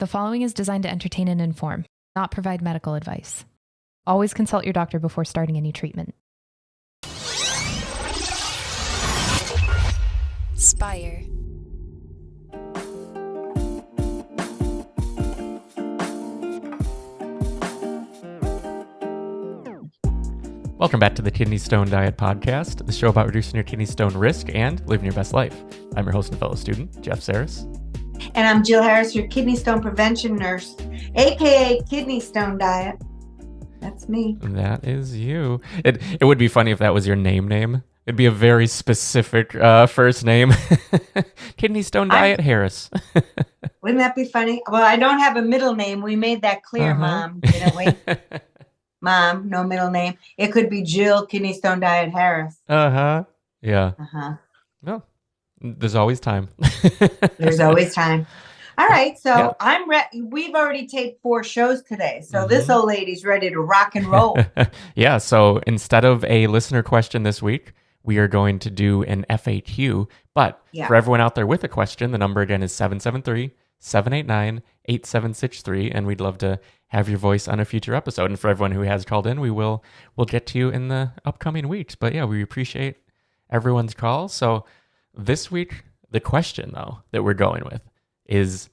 The following is designed to entertain and inform, not provide medical advice. Always consult your doctor before starting any treatment. Spire. Welcome back to the Kidney Stone Diet Podcast, the show about reducing your kidney stone risk and living your best life. I'm your host and fellow student, Jeff Saris. And I'm Jill Harris, your kidney stone prevention nurse, aka Kidney Stone Diet. That's me. That is you. It would be funny if that was your name. It'd be a very specific first name. Kidney Stone Diet Harris. Wouldn't that be funny? Well, I don't have a middle name. We made that clear, Mom. Didn't we? Mom, no middle name. It could be Jill Kidney Stone Diet Harris. Yeah. Well, there's always time. There's always time. All right, so I'm ready. We've already taped 4 shows today, so this old lady's ready to rock and roll. Yeah, so instead of a listener question this week, we are going to do an FAQ. But for everyone out there with a question, the number again is 773-789-8763, and we'd love to have your voice on a future episode. And for everyone who has called in, we'll get to you in the upcoming weeks. But yeah, we appreciate everyone's call. So this week, the question, though, that we're going with is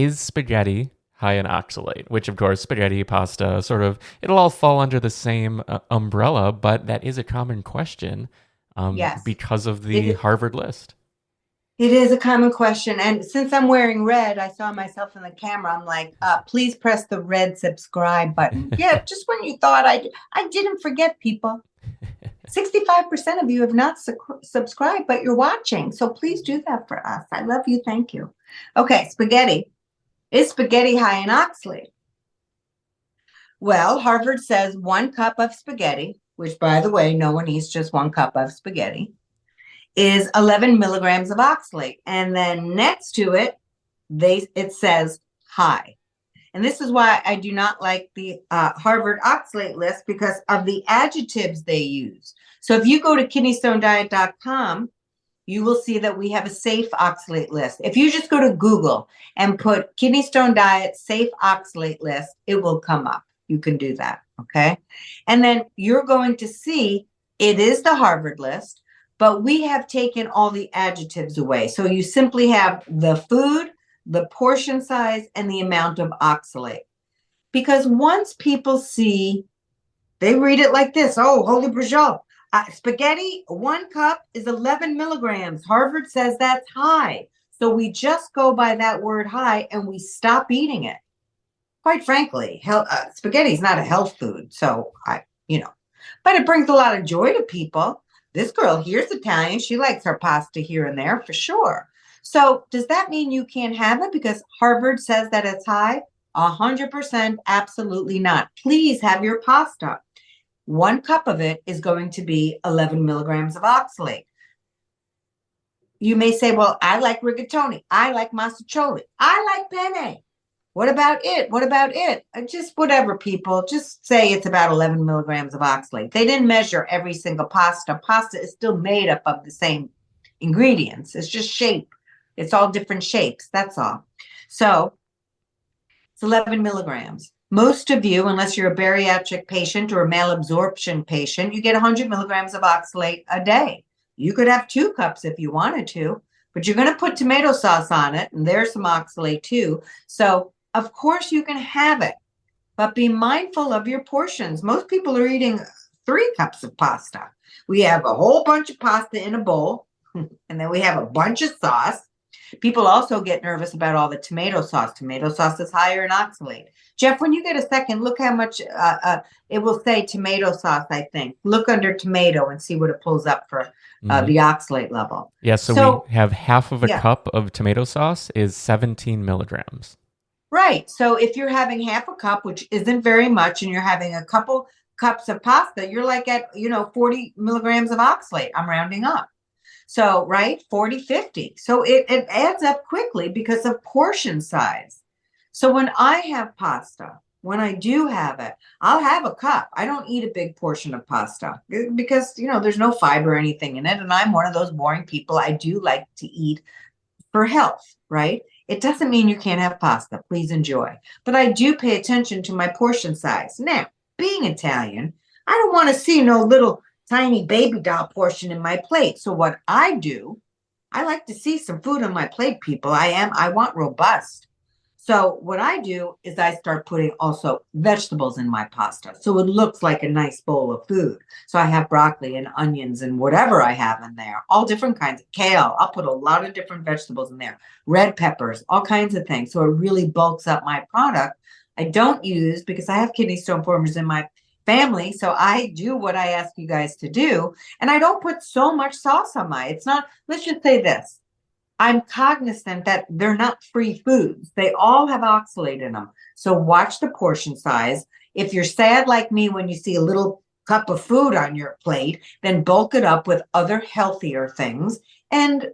spaghetti high in oxalate? Which, of course, spaghetti, pasta, it'll all fall under the same umbrella, but that is a common question because of the Harvard list. It is a common question. And since I'm wearing red, I saw myself in the camera. I'm like, please press the red subscribe button. Yeah, just when you thought I didn't forget, people. 65% of you have not subscribed, but you're watching. So please do that for us. I love you. Thank you. Okay, spaghetti. Is spaghetti high in oxalate? Well, Harvard says 1 cup of spaghetti, which, by the way, no one eats just 1 cup of spaghetti, is 11 milligrams of oxalate. And then next to it, it says high. And this is why I do not like the Harvard oxalate list, because of the adjectives they use. So if you go to kidneystonediet.com, you will see that we have a safe oxalate list. If you just go to Google and put Kidney Stone Diet safe oxalate list, it will come up. You can do that, okay? And then you're going to see it is the Harvard list, but we have taken all the adjectives away. So you simply have the food, the portion size, and the amount of oxalate. Because once people see, they read it like this. Oh, holy Brijal. Spaghetti, 1 cup is 11 milligrams. Harvard says that's high. So we just go by that word high and we stop eating it. Quite frankly, spaghetti is not a health food. So but it brings a lot of joy to people. This girl here's Italian. She likes her pasta here and there for sure. So does that mean you can't have it because Harvard says that it's high? 100% absolutely not. Please have your pasta. 1 cup of it is going to be 11 milligrams of oxalate. You may say, well, I like rigatoni. I like masticholi. I like penne. What about it? What about it? Just whatever, people. Just say it's about 11 milligrams of oxalate. They didn't measure every single pasta. Pasta is still made up of the same ingredients. It's just shape. It's all different shapes. That's all. So it's 11 milligrams. Most of you, unless you're a bariatric patient or a malabsorption patient, you get 100 milligrams of oxalate a day. You could have 2 cups if you wanted to, but you're going to put tomato sauce on it, and there's some oxalate too. So, of course, you can have it, but be mindful of your portions. Most people are eating 3 cups of pasta. We have a whole bunch of pasta in a bowl, and then we have a bunch of sauce. People also get nervous about all the tomato sauce. Tomato sauce is higher in oxalate. Jeff, when you get a second, look how much it will say tomato sauce, I think. Look under tomato and see what it pulls up for the oxalate level. Yeah, so we have half of a cup of tomato sauce is 17 milligrams. Right. So if you're having half a cup, which isn't very much, and you're having a couple cups of pasta, you're like at, 40 milligrams of oxalate. I'm rounding up. So, right, 40, 50. So it adds up quickly because of portion size. So when I have pasta, when I do have it, I'll have a cup. I don't eat a big portion of pasta because, there's no fiber or anything in it. And I'm one of those boring people. I do like to eat for health, right? It doesn't mean you can't have pasta. Please enjoy. But I do pay attention to my portion size. Now, being Italian, I don't want to see no little tiny baby doll portion in my plate. So what I do, I like to see some food on my plate, people. I want robust. So what I do is I start putting also vegetables in my pasta. So it looks like a nice bowl of food. So I have broccoli and onions and whatever I have in there, all different kinds of kale. I'll put a lot of different vegetables in there, red peppers, all kinds of things. So it really bulks up my product. I don't use, because I have kidney stone formers in my family. So I do what I ask you guys to do. And I don't put so much sauce on it's not, let's just say this. I'm cognizant that they're not free foods. They all have oxalate in them. So watch the portion size. If you're sad like me when you see a little cup of food on your plate, then bulk it up with other healthier things. And,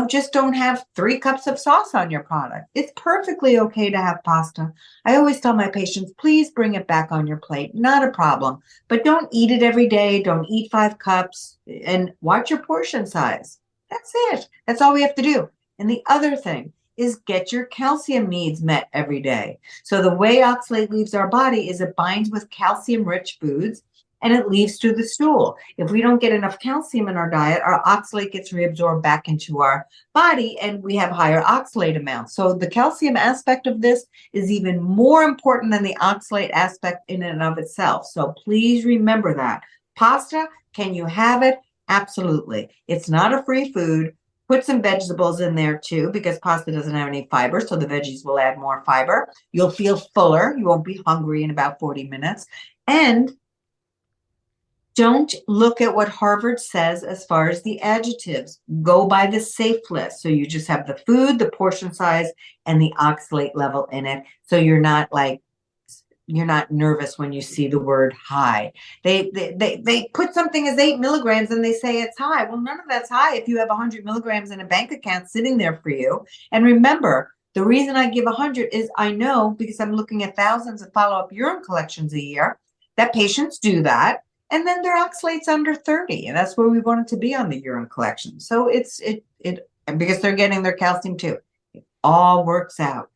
just don't have 3 cups of sauce on your product. It's perfectly okay to have pasta. I always tell my patients, please bring it back on your plate. Not a problem. But don't eat it every day. Don't eat 5 cups. And watch your portion size. That's it. That's all we have to do. And the other thing is get your calcium needs met every day. So the way oxalate leaves our body is it binds with calcium-rich foods and it leaves through the stool. If we don't get enough calcium in our diet, our oxalate gets reabsorbed back into our body and we have higher oxalate amounts. So the calcium aspect of this is even more important than the oxalate aspect in and of itself. So please remember that. Pasta, can you have it? Absolutely. It's not a free food. Put some vegetables in there too, because pasta doesn't have any fiber. So the veggies will add more fiber. You'll feel fuller. You won't be hungry in about 40 minutes. And don't look at what Harvard says as far as the adjectives. Go by the safe list. So you just have the food, the portion size, and the oxalate level in it. So you're not nervous when you see the word high. They put something as 8 milligrams and they say it's high. Well, none of that's high if you have 100 milligrams in a bank account sitting there for you. And remember, the reason I give 100 is I know, because I'm looking at thousands of follow-up urine collections a year, that patients do that. And then their oxalate's under 30. And that's where we want it to be on the urine collection. So it's because they're getting their calcium too. It all works out.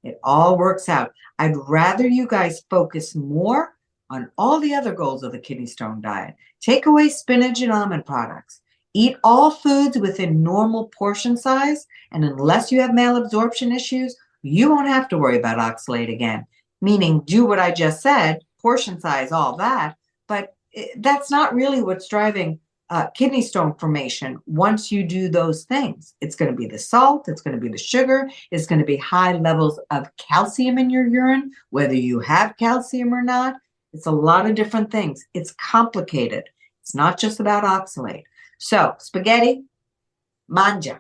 It all works out. I'd rather you guys focus more on all the other goals of the kidney stone diet. Take away spinach and almond products. Eat all foods within normal portion size. And unless you have malabsorption issues, you won't have to worry about oxalate again. Meaning do what I just said, portion size, all that. But that's not really what's driving kidney stone formation. Once you do those things, it's going to be the salt, it's going to be the sugar, it's going to be high levels of calcium in your urine, whether you have calcium or not. It's a lot of different things. It's complicated. It's not just about oxalate. So spaghetti, mangia.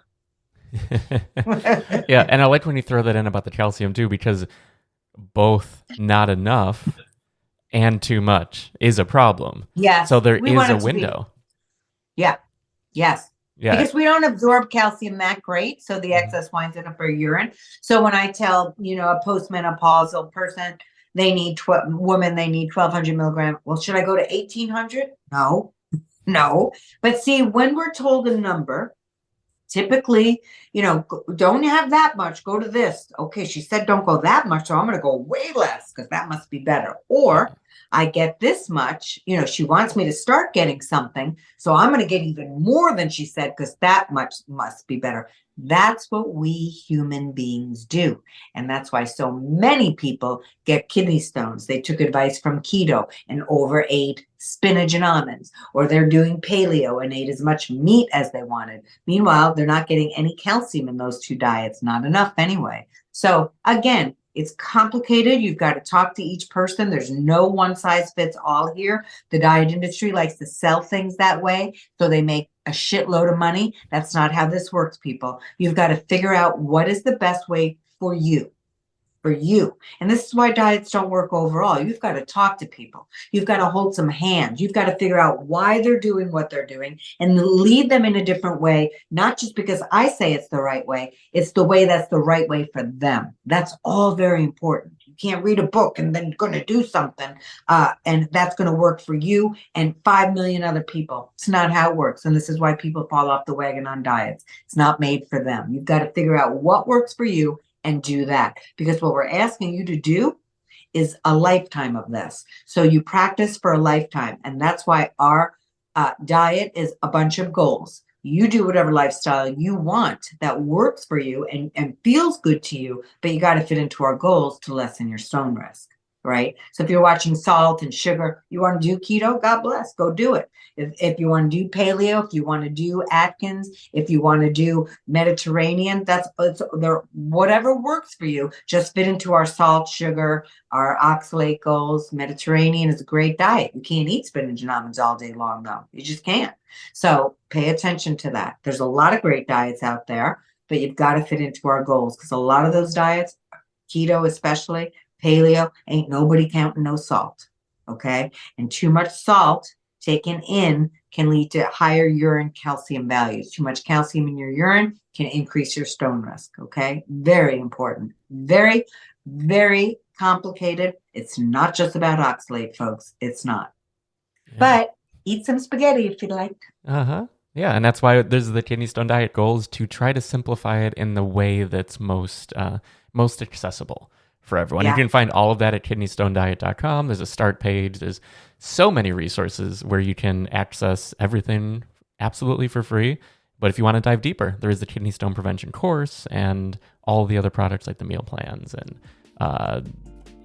Yeah, and I like when you throw that in about the calcium too, because both not enough and too much is a problem. Yes. So there is a window. Yeah. Yes. Yeah. Because we don't absorb calcium that great. So the excess winds up in our urine. So when I tell, a postmenopausal person, they need 1,200 milligrams. Well, should I go to 1,800? No. But see, when we're told a number, typically, don't have that much, go to this. Okay, she said don't go that much, so I'm going to go way less because that must be better. Or I get this much, she wants me to start getting something, so I'm going to get even more than she said because that much must be better. That's what we human beings do. And that's why so many people get kidney stones. They took advice from keto and overate spinach and almonds, or they're doing paleo and ate as much meat as they wanted. Meanwhile, they're not getting any calcium in those 2 diets, not enough anyway. So again, it's complicated. You've got to talk to each person. There's no one size fits all here. The diet industry likes to sell things that way, so they make a shitload of money. That's not how this works, people. You've got to figure out what is the best way for you. And this is why diets don't work overall. You've got to talk to people. You've got to hold some hands. You've got to figure out why they're doing what they're doing and lead them in a different way, not just because I say it's the right way. It's the way that's the right way for them. That's all very important. You can't read a book and then going to do something and that's going to work for you and 5 million other people. It's not how it works. And this is why people fall off the wagon on diets. It's not made for them. You've got to figure out what works for you and do that. Because what we're asking you to do is a lifetime of this. So you practice for a lifetime. And that's why our diet is a bunch of goals. You do whatever lifestyle you want that works for you and feels good to you, but you got to fit into our goals to lessen your stone risk, right? So if you're watching salt and sugar, you want to do keto, God bless, go do it. If you want to do paleo, if you want to do Atkins, if you want to do Mediterranean, whatever works for you, just fit into our salt, sugar, our oxalate goals. Mediterranean is a great diet. You can't eat spinach and almonds all day long, though. You just can't. So pay attention to that. There's a lot of great diets out there, but you've got to fit into our goals because a lot of those diets, keto especially, paleo, ain't nobody counting no salt, okay? And too much salt taken in can lead to higher urine calcium values. Too much calcium in your urine can increase your stone risk, okay? Very important. Very, very complicated. It's not just about oxalate, folks. It's not. Yeah. But eat some spaghetti if you'd like. Uh-huh. Yeah, and that's why there's the kidney stone diet goals, to try to simplify it in the way that's most accessible for everyone. Yeah. You can find all of that at kidneystonediet.com. There's a start page. There's so many resources where you can access everything absolutely for free. But if you want to dive deeper, there is the kidney stone prevention course and all the other products like the meal plans and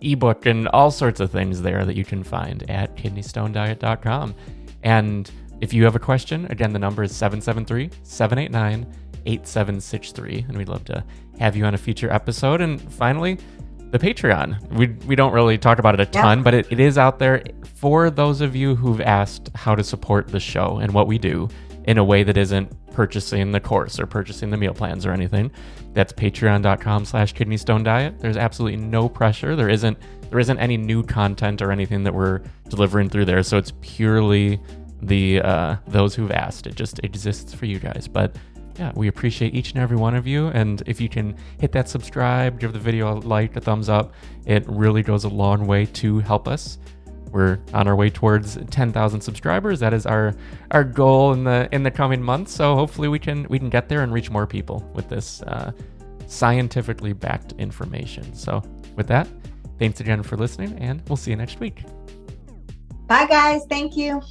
ebook and all sorts of things there that you can find at kidneystonediet.com. And if you have a question, again, the number is 773-789-8763. And we'd love to have you on a future episode. And finally, the Patreon. We don't really talk about it a ton, but it is out there for those of you who've asked how to support the show and what we do in a way that isn't purchasing the course or purchasing the meal plans or anything. That's patreon.com/kidneystonediet. There's absolutely no pressure. There isn't any new content or anything that we're delivering through there. So it's purely the those who've asked. It just exists for you guys. But yeah, we appreciate each and every one of you. And if you can hit that subscribe, give the video a like, a thumbs up, it really goes a long way to help us. We're on our way towards 10,000 subscribers. That is our goal in the coming months. So hopefully we can get there and reach more people with this scientifically backed information. So with that, thanks again for listening, and we'll see you next week. Bye, guys. Thank you.